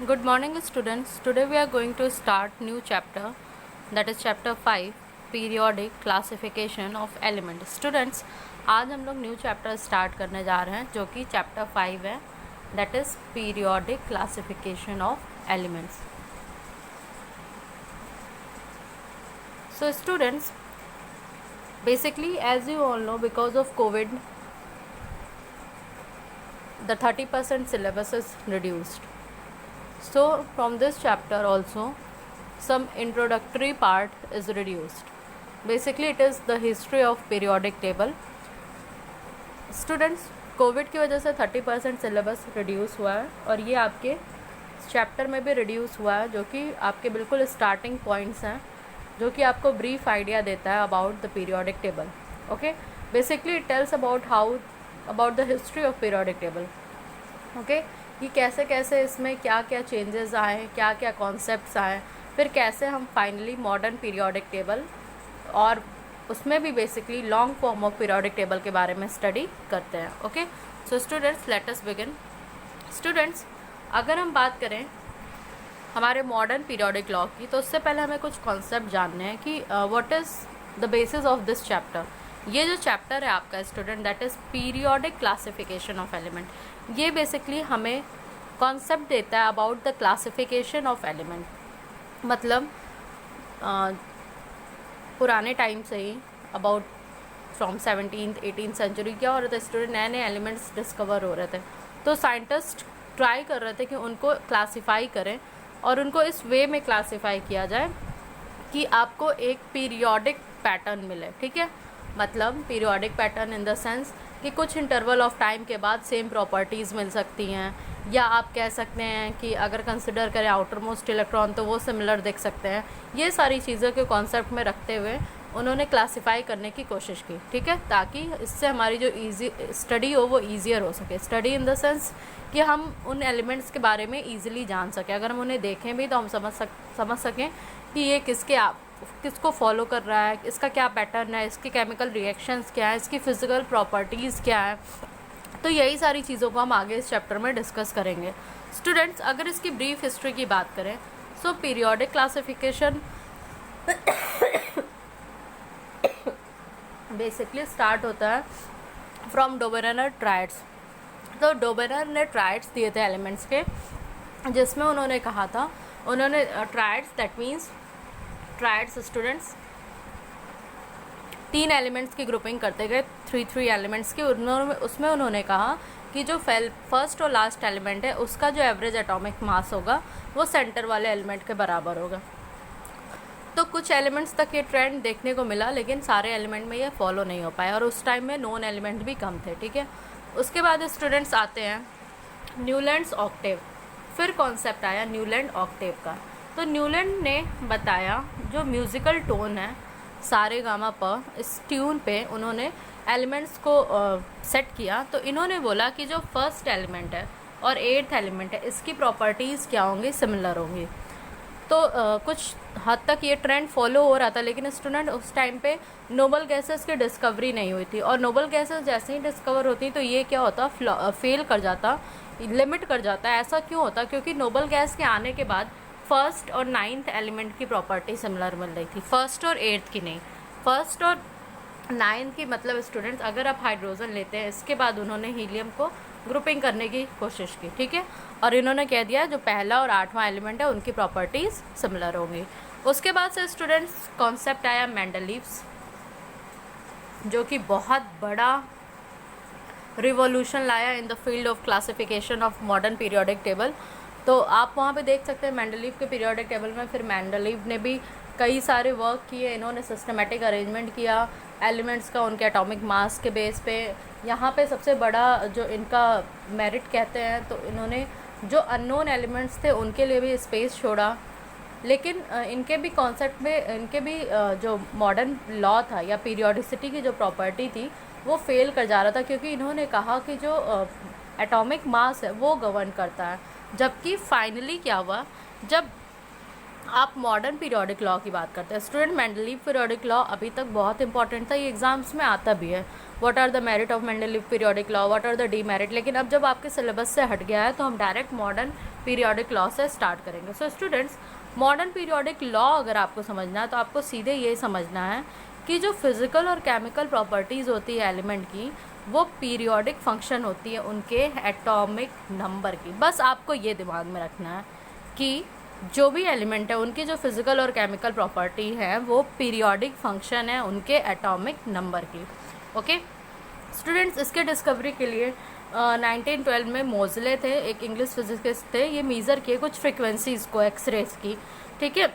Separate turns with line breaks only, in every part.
Good morning students. Today we are going to start new chapter, that is chapter 5 periodic classification of elements. Students, आज हम लोग new chapter start करने जा रहे हैं जो कि चैप्टर 5 है, that is periodic classification of elements. So students, basically as you all know, because of COVID the 30% syllabus is reduced. So from this chapter also some introductory part is reduced. Basically it is the history of periodic table. Students, Covid की वजह से 30% syllabus reduce हुआ है और ये आपके chapter में भी रिड्यूस हुआ है, जो कि आपके बिल्कुल स्टार्टिंग पॉइंट्स हैं, जो कि आपको ब्रीफ आइडिया देता है about the periodic table. Okay, basically it tells about the history of periodic table. Okay, कि कैसे कैसे इसमें क्या क्या चेंजेस आए, क्या क्या कॉन्सेप्ट्स आए, फिर कैसे हम फाइनली मॉडर्न पीरियोडिक टेबल और उसमें भी basically long form of periodic table के बारे में स्टडी करते हैं. Okay, so students, let us begin. Students, अगर हम बात करें हमारे मॉडर्न पीरियोडिक लॉ की, तो उससे पहले हमें कुछ कॉन्सेप्ट जानने हैं कि what is the basis of this chapter. ये जो चैप्टर है आपका student, that is periodic classification of element. ये बेसिकली हमें कॉन्सेप्ट देता है about the classification of element. मतलब पुराने टाइम से ही about from 17th 18th century क्या हो रहा था स्टूडेंट, नए नए एलिमेंट्स डिस्कवर हो रहे थे, तो साइंटिस्ट ट्राई कर रहे थे कि उनको क्लासीफाई करें और उनको इस वे में क्लासीफाई किया जाए कि आपको एक पीरियोडिक पैटर्न मिले. ठीक है, मतलब periodic pattern in the sense कि कुछ इंटरवल ऑफ टाइम के बाद सेम प्रॉपर्टीज़ मिल सकती हैं, या आप कह सकते हैं कि अगर कंसिडर करें आउटर मोस्ट इलेक्ट्रॉन तो वो सिमिलर दिख सकते हैं. ये सारी चीज़ों के कॉन्सेप्ट में रखते हुए उन्होंने क्लासिफाई करने की कोशिश की. ठीक है, ताकि इससे हमारी जो ईजी स्टडी हो वो ईजियर हो सके. स्टडी इन द सेंस कि हम उन एलिमेंट्स के बारे में ईजिली जान सकें. अगर हम उन्हें देखें भी तो हम समझ सकें कि ये किसको फॉलो कर रहा है, इसका क्या पैटर्न है, इसके केमिकल रिएक्शंस क्या है, इसकी फिजिकल प्रॉपर्टीज़ क्या है. तो यही सारी चीज़ों को हम आगे इस चैप्टर में डिस्कस करेंगे. स्टूडेंट्स, अगर इसकी ब्रीफ हिस्ट्री की बात करें, सो पीरियोडिक क्लासिफिकेशन बेसिकली स्टार्ट होता है फ्रॉम डोबेरनर ट्रायड्स. तो डोबेरनर ने ट्रायड्स दिए थे एलिमेंट्स के, जिसमें उन्होंने कहा था, उन्होंने triads, that means triads students 3 elements की ग्रुपिंग करते गए, 3 एलिमेंट्स की. उसमें उन्होंने कहा कि जो फर्स्ट और लास्ट एलिमेंट है उसका जो एवरेज एटॉमिक मास होगा वो सेंटर वाले एलिमेंट के बराबर होगा. तो कुछ एलिमेंट्स तक ये ट्रेंड देखने को मिला, लेकिन सारे एलिमेंट में ये फॉलो नहीं हो पाया और उस टाइम में नॉन एलिमेंट भी कम थे. ठीक है, उसके बाद स्टूडेंट्स आते हैं न्यूलैंड्स ऑक्टेव. फिर कॉन्सेप्ट आया न्यूलैंड ऑक्टेव का. तो न्यूलैंड ने बताया जो म्यूज़िकल टोन है सारे गामा प, इस ट्यून पे उन्होंने एलिमेंट्स को सेट किया. तो इन्होंने बोला कि जो फर्स्ट एलिमेंट है और 8th एलिमेंट है इसकी प्रॉपर्टीज़ क्या होंगी, सिमिलर होंगी. तो कुछ हद तक ये ट्रेंड फॉलो हो रहा था, लेकिन स्टूडेंट उस टाइम पे नोबल गैसेस की डिस्कवरी नहीं हुई थी, और नोबल गैसेस जैसे ही डिस्कवर होती तो ये क्या होता, फेल कर जाता, लिमिट कर जाता. ऐसा क्यों होता, क्योंकि नोबल गैस के आने के बाद फर्स्ट और 9th एलिमेंट की प्रॉपर्टी सिमिलर मिल रही थी, फर्स्ट और 8th की नहीं. फर्स्ट और 9th की मतलब स्टूडेंट्स, अगर आप हाइड्रोजन लेते हैं, इसके बाद उन्होंने हीलियम को ग्रुपिंग करने की कोशिश की. ठीक है, और इन्होंने कह दिया जो पहला और 8वां एलिमेंट है उनकी प्रॉपर्टीज़ सिमिलर होंगी. उसके बाद से स्टूडेंट्स कॉन्सेप्ट आया मेंडलीव्स, जो कि बहुत बड़ा रिवॉल्यूशन लाया in the field of classification of modern periodic table. तो आप वहाँ पे देख सकते हैं मेंडलीव के पीरियोडिक टेबल में. फिर मेंडलीव ने भी कई सारे वर्क किए, इन्होंने सिस्टमेटिक अरेंजमेंट किया एलिमेंट्स का उनके एटॉमिक मास के बेस पे. यहाँ पे सबसे बड़ा जो इनका मेरिट कहते हैं, तो इन्होंने जो अननोन एलिमेंट्स थे उनके लिए भी स्पेस छोड़ा. लेकिन इनके भी कॉन्सेप्ट में, इनके भी जो मॉडर्न लॉ था या पीरियोडिसिटी की जो प्रॉपर्टी थी वो फेल कर जा रहा था, क्योंकि इन्होंने कहा कि जो एटॉमिक मास है वो गवर्न करता है. जबकि फाइनली क्या हुआ, जब आप मॉडर्न पीरियोडिक लॉ की बात करते हैं स्टूडेंट। मेंडलीव पीरियोडिक लॉ अभी तक बहुत इंपॉर्टेंट था, ये एग्जाम्स में आता भी है। What are the merit of Mendeleev periodic law, what are the demerit. लेकिन अब जब आपके सिलेबस से हट गया है तो हम डायरेक्ट मॉडर्न पीरियोडिक लॉ से स्टार्ट करेंगे। So students, modern periodic law अगर आपको समझना है तो आपको सीधे ये समझना है कि जो फिजिकल और केमिकल प्रॉपर्टीज़ होती है एलिमेंट की, वो पीरियोडिक फंक्शन होती है उनके एटॉमिक नंबर की। बस आपको ये दिमाग में रखना है कि जो भी एलिमेंट है उनकी जो फिजिकल और केमिकल प्रॉपर्टी है वो पीरियोडिक फंक्शन है उनके एटॉमिक नंबर की। ओके स्टूडेंट्स, इसके डिस्कवरी के लिए 1912 में मोजले थे, एक इंग्लिश फिजिसिस्ट थे। ये मीज़र किए कुछ फ्रिक्वेंसीज़ को एक्सरेज की, ठीक है।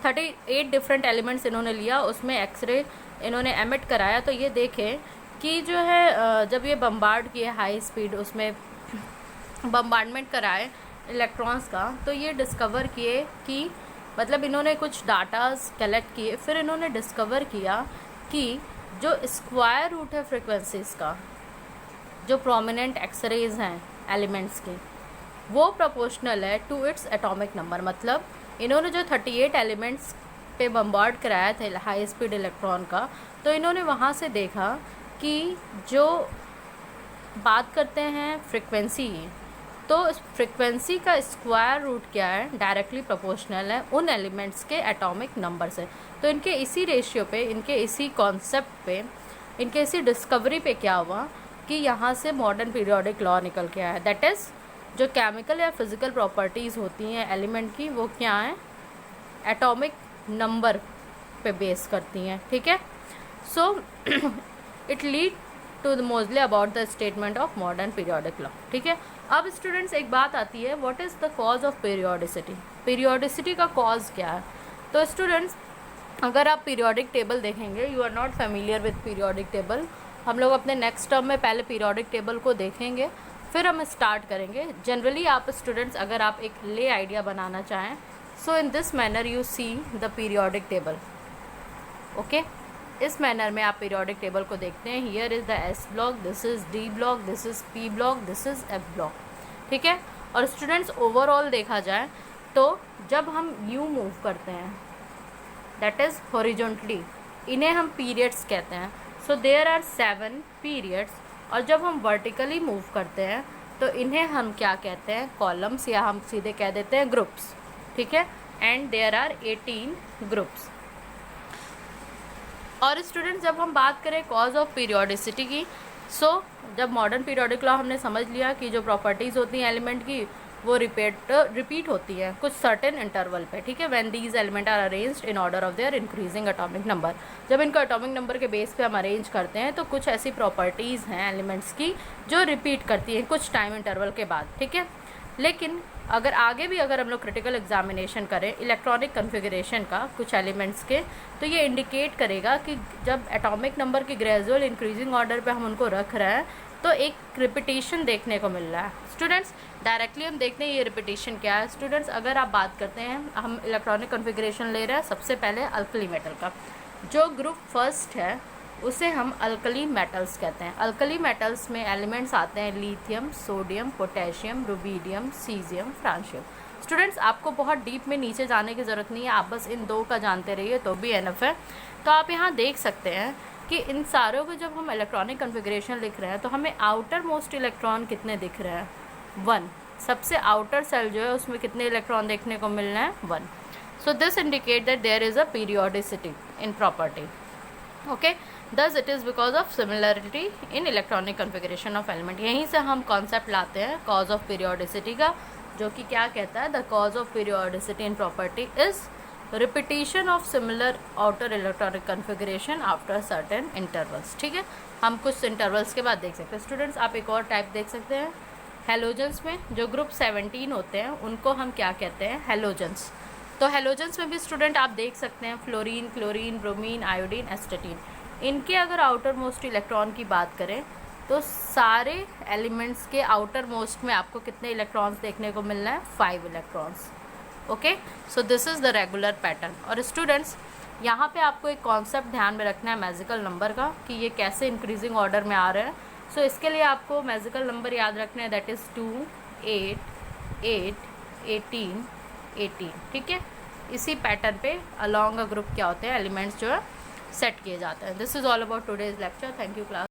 38 डिफरेंट एलिमेंट्स इन्होंने लिया, उसमें एक्सरे इन्होंने एमिट कराया। तो ये देखें कि जो है जब ये बम्बार्ड किए हाई स्पीड, उसमें बम्बार्डमेंट कराए इलेक्ट्रॉन्स का, तो ये डिस्कवर किए कि मतलब इन्होंने कुछ डाटाज कलेक्ट किए, फिर इन्होंने डिस्कवर किया कि जो स्क्वायर रूट है फ्रिक्वेंसीज का, जो प्रोमिनेंट एक्सरेज हैं एलिमेंट्स की, वो प्रोपोर्शनल है टू इट्स एटॉमिक नंबर। मतलब इन्होंने जो 38 एलिमेंट्स पे बम्बार्ड कराया था हाई स्पीड इलेक्ट्रॉन का, तो इन्होंने वहाँ से देखा कि जो बात करते हैं फ्रिक्वेंसी, तो इस फ्रिक्वेंसी का स्क्वायर रूट क्या है, डायरेक्टली प्रोपोर्शनल है उन एलिमेंट्स के एटॉमिक नंबर से। तो इनके इसी रेशियो पे, इनके इसी कॉन्सेप्ट पे, इनके इसी डिस्कवरी पे क्या हुआ कि यहाँ से मॉडर्न पीरियोडिक लॉ निकल के आया। दैट इज़ जो केमिकल या फिजिकल प्रॉपर्टीज़ होती हैं एलिमेंट की, वो क्या हैं, एटॉमिक नंबर पे बेस करती हैं, ठीक है। So it lead to the mostly about the statement of modern periodic law, ठीक है। अब स्टूडेंट्स एक बात आती है, what is the cause of periodicity. Periodicity का कॉज क्या है। तो स्टूडेंट्स, अगर आप पीरियोडिक टेबल देखेंगे, you are not familiar with periodic table, हम लोग अपने नेक्स्ट टर्म में पहले पीरियोडिक टेबल को देखेंगे, फिर हम स्टार्ट करेंगे। जनरली आप स्टूडेंट्स अगर आप एक ले आइडिया बनाना चाहें, so in this manner you see the periodic table. Okay, इस मैनर में आप पीरियोडिक टेबल को देखते हैं। Here is the S block, this is D block, this is P block, this is F block, ठीक है। और स्टूडेंट्स ओवरऑल देखा जाए तो जब हम यू मूव करते हैं, दैट इज़ हॉरिजॉन्टली, इन्हें हम पीरियड्स कहते हैं। So there are 7 periods. और जब हम वर्टिकली मूव करते हैं तो इन्हें हम क्या कहते हैं, कॉलम्स, या हम सीधे कह देते हैं ग्रुप्स, ठीक है। And there are 18 groups. और स्टूडेंट्स, जब हम बात करें कॉज ऑफ पीरियोडिसिटी की, सो जब मॉडर्न पीरियोडिक लॉ हमने समझ लिया कि जो प्रॉपर्टीज़ होती हैं एलिमेंट की वो रिपीट होती है कुछ सर्टेन इंटरवल पे, ठीक है। When these element are arranged in order of their increasing atomic number, जब इनको एटॉमिक नंबर के बेस पे हम अरेंज करते हैं तो कुछ ऐसी प्रॉपर्टीज़ हैं एलिमेंट्स की जो रिपीट करती हैं कुछ टाइम इंटरवल के बाद, ठीक है। लेकिन अगर आगे भी अगर हम लोग क्रिटिकल एग्जामिनेशन करें इलेक्ट्रॉनिक कन्फिगरेशन का कुछ एलिमेंट्स के, तो ये इंडिकेट करेगा कि जब एटॉमिक नंबर की ग्रेजुअल इंक्रीजिंग ऑर्डर पे हम उनको रख रहे हैं तो एक रिपीटेशन देखने को मिल रहा है। स्टूडेंट्स, डायरेक्टली हम देखते हैं ये रिपीटेशन क्या है। स्टूडेंट्स, अगर आप बात करते हैं, हम इलेक्ट्रॉनिक कन्फिगरेशन ले रहे हैं, सबसे पहले अल्कली मेटल का जो ग्रुप फर्स्ट है उसे हम अल्कली मेटल्स कहते हैं। अल्कली मेटल्स में एलिमेंट्स आते हैं lithium, sodium, potassium, rubidium, caesium, francium. Students, आपको बहुत डीप में नीचे जाने की ज़रूरत नहीं है, आप बस इन 2 का जानते रहिए तो भी एनफ है। तो आप यहाँ देख सकते हैं कि इन सारों को जब हम इलेक्ट्रॉनिक कन्फिगरेशन लिख रहे हैं तो हमें आउटर मोस्ट इलेक्ट्रॉन कितने दिख रहे हैं, 1। सबसे आउटर सेल जो है उसमें कितने इलेक्ट्रॉन देखने को मिल रहे हैं, 1। So this indicate that there is a periodicity in property, okay. Thus it is because of similarity in electronic configuration of element। यहीं से हम कॉन्सेप्ट लाते हैं cause of periodicity का, जो कि क्या कहता है, the cause of periodicity in property is repetition of similar outer electronic configuration after certain intervals, ठीक है। हम कुछ इंटरवल्स के बाद देख सकते हैं। स्टूडेंट्स, आप एक और टाइप देख सकते हैं हेलोजेंस में, जो ग्रुप 17 होते हैं उनको हम क्या कहते हैं, हेलोजेंस। तो हेलोजेंस में भी स्टूडेंट आप देख सकते हैं फ्लोरीन, क्लोरीन, ब्रोमीन, आयोडीन, एस्टेटीन। इनके अगर आउटर मोस्ट इलेक्ट्रॉन की बात करें तो सारे एलिमेंट्स के आउटर मोस्ट में आपको कितने इलेक्ट्रॉन्स देखने को मिल रहे हैं, 5 electrons, okay. So this is the regular pattern. और स्टूडेंट्स, यहाँ पे आपको एक कॉन्सेप्ट ध्यान में रखना है मैजिकल नंबर का, कि ये कैसे इंक्रीजिंग ऑर्डर में आ रहे हैं। सो इसके लिए आपको मैजिकल नंबर याद रखना है, दैट इज़ 2, 8, 8, 18, 18, ठीक है। इसी पैटर्न पे अलॉन्ग अ ग्रुप क्या होते हैं एलिमेंट्स जो है सेट किए जाते हैं। This is all about today's lecture. Thank you class.